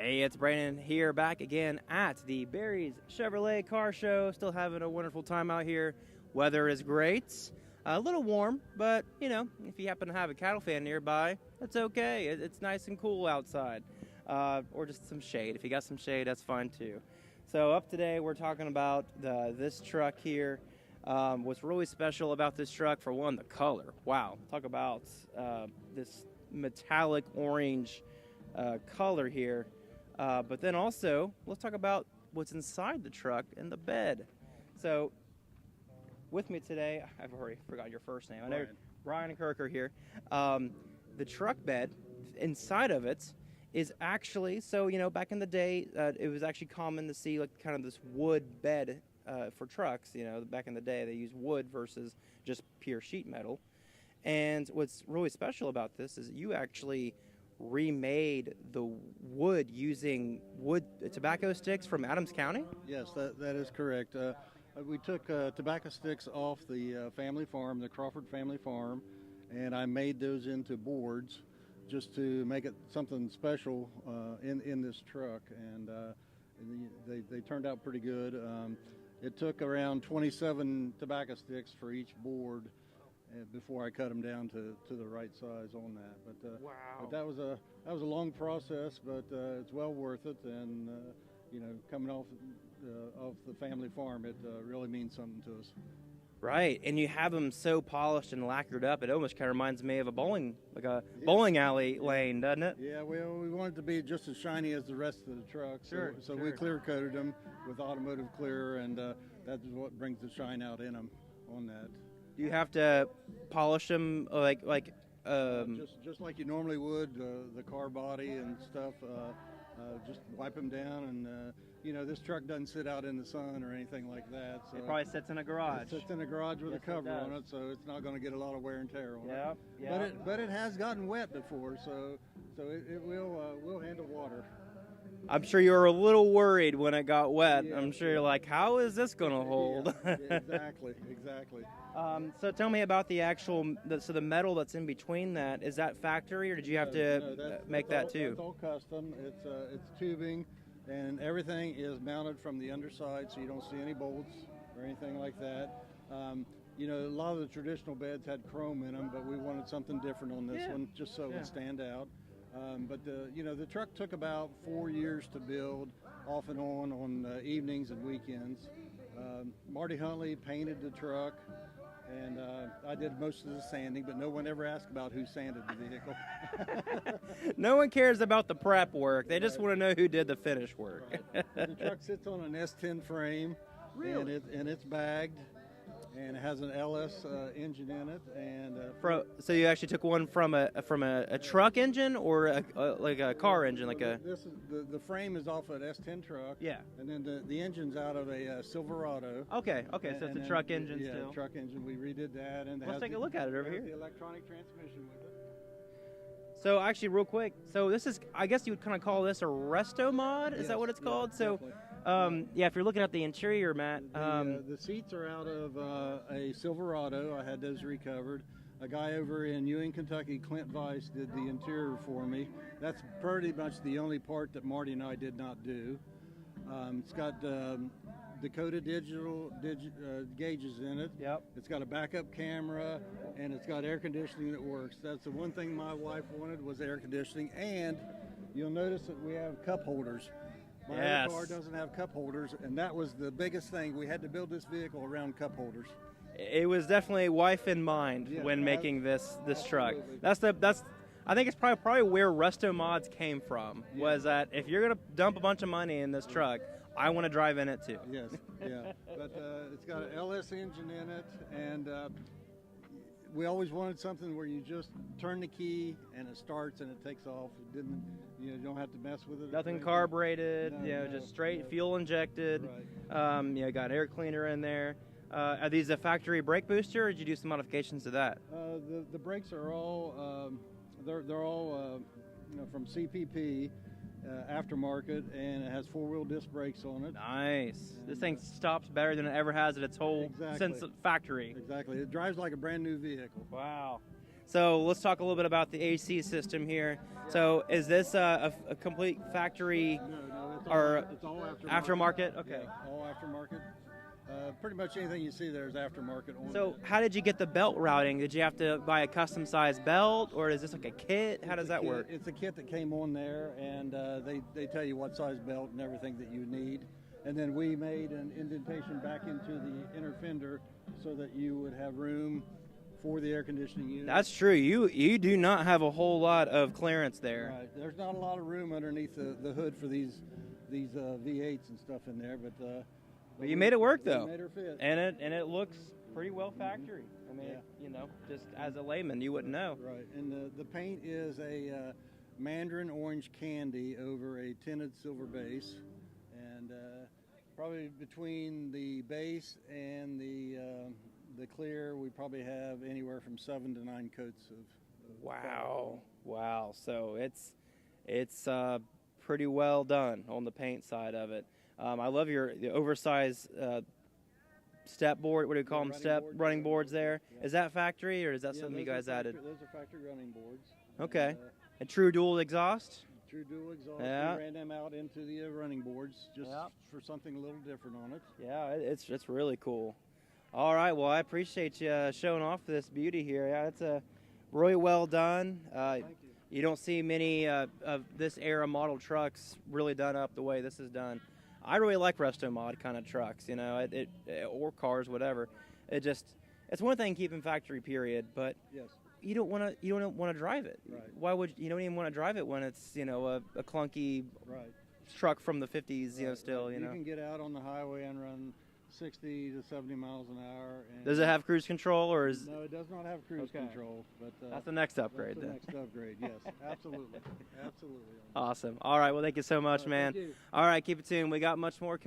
Hey, it's Brandon here, back again at the Barry's Chevrolet Car Show. Still having a wonderful time out here. Weather is great. A little warm, but, you know, if you happen to have a cattle fan nearby, that's okay. It's nice and cool outside. Or just some shade. If you got some shade, that's fine too. So up today, we're talking about this truck here. What's really special about this truck, for one, the color. Wow. Talk about this metallic orange color here. But then also, let's talk about what's inside the truck and the bed. So, with me today, I've already forgot your first name. I know Brian and Kirk are here. The truck bed, inside of it, is actually, so, you know, back in the day, it was actually common to see, like, kind of this wood bed for trucks. You know, back in the day, they used wood versus just pure sheet metal. And what's really special about this is you actually remade the wood using wood tobacco sticks from Adams County? Yes, that is correct. We took tobacco sticks off the family farm, the Crawford family farm, and I made those into boards just to make it something special in this truck, and they turned out pretty good. It took around 27 tobacco sticks for each board before I cut them down to the right size on that. But, wow. but that was a long process, but it's well worth it. And you know, coming off the family farm, it really means something to us. Right, and you have them so polished and lacquered up, it almost kind of reminds me of a bowling bowling alley lane, doesn't it? Yeah, well, we want it to be just as shiny as the rest of the truck. Sure, so sure. we clear coated them with automotive clear, and that's what brings the shine out in them on that. Do you have to polish them just like you normally would the car body and stuff? Just wipe them down, and you know, this truck doesn't sit out in the sun or anything like that. So it probably sits in a garage. It sits in a garage with Yes, a cover it on it, so it's not going to get a lot of wear and tear on Yep, it. yep. But it has gotten wet before, so it will handle water. I'm sure you were a little worried when it got wet. Yeah, I'm sure you're like, how is this going to hold? Yeah, exactly. So tell me about the actual, so the metal that's in between that, is that factory or did you have to make that too? It's all custom. It's tubing, and everything is mounted from the underside, so you don't see any bolts or anything like that. You know, a lot of the traditional beds had chrome in them, but we wanted something different on this one, just so it would stand out. But you know, the truck took about 4 years to build, off and on evenings and weekends. Marty Huntley painted the truck, and I did most of the sanding, but no one ever asked about who sanded the vehicle. No one cares about the prep work. They just want to know who did the finish work. Right. The truck sits on an S10 frame, Really? and it's bagged, and it has an LS engine in it. And so you actually took one from a truck engine or like a car engine, like a. This is the frame is off an S10 truck. Yeah. And then the engine's out of a Silverado. Okay. So it's a truck engine yeah, still. Truck engine. We redid that, and Let's take a look at it over here. The electronic transmission with it. So actually, real quick, so this is, I guess you would kind of call this a resto mod. Is that what it's called? So, yeah, if you're looking at the interior, Matt. The seats are out of a Silverado. I had those recovered. A guy over in Ewing, Kentucky, Clint Weiss, did the interior for me. That's pretty much the only part that Marty and I did not do. It's got Dakota digital gauges in it. Yep. It's got a backup camera, and it's got air conditioning that works. That's the one thing my wife wanted, was air conditioning. And you'll notice that we have cup holders. My other car doesn't have cup holders, and that was the biggest thing. We had to build this vehicle around cup holders. It was definitely wife in mind when making this truck. That's I think it's probably where resto mods came from. Was that if you're gonna dump a bunch of money in this truck, I want to drive in it too. Yes, yeah. But it's got an LS engine in it, and we always wanted something where you just turn the key and it starts and it takes off. It didn't, you don't have to mess with it. Nothing carbureted, No, just straight fuel injected. Right. Got air cleaner in there. Are these a factory brake booster, or did you do some modifications to that? The brakes are all they're all from CPP. Aftermarket, and it has four-wheel disc brakes on it. Nice. This thing stops better than it ever has at its whole since factory. Exactly. It drives like a brand new vehicle. Wow. So let's talk a little bit about the AC system here. So is this a complete factory No, or it's all aftermarket? Okay. Yeah, all aftermarket. Pretty much anything you see there is aftermarket. So how did you get the belt routing? Did you have to buy a custom sized belt, or is this like a kit? How does that work? It's a kit that came on there, and they tell you what size belt and everything that you need. And then we made an indentation back into the inner fender so that you would have room for the air conditioning unit. That's true. You do not have a whole lot of clearance there. Right. There's not a lot of room underneath the hood for these V8s and stuff in there, but you made it work though. We made her fit. And it looks pretty well factory. I mean, just as a layman, you wouldn't know. Right. And the paint is a mandarin orange candy over a tinted silver base, and probably between the base and the clear, we probably have anywhere from 7 to 9 coats of Wow. So it's pretty well done on the paint side of it. I love the oversized step board. What do you call them? Running boards there. Yeah. Is that factory, or is that something you guys added? Those are factory running boards. Okay. And true dual exhaust? True dual exhaust. Yeah. We ran them out into the running boards just for something a little different on it. Yeah, it's really cool. All right, well, I appreciate you showing off this beauty here. Yeah, it's really well done. Thank you. You don't see many of this era model trucks really done up the way this is done. I really like resto mod kind of trucks, or cars, whatever. It's one thing keeping factory period, but Yes. you don't want to drive it. Right. Why would you don't even want to drive it when it's a clunky Right. truck from the 50s, Right. still, You can get out on the highway and run 60 to 70 miles an hour. And Does it have cruise control, or is No, it does not have cruise Okay. control, but that's the next upgrade that's the then? next upgrade. Yes, absolutely, absolutely. Awesome. All right, well, thank you so much, All right, man. thank you. All right, keep it tuned. We got much more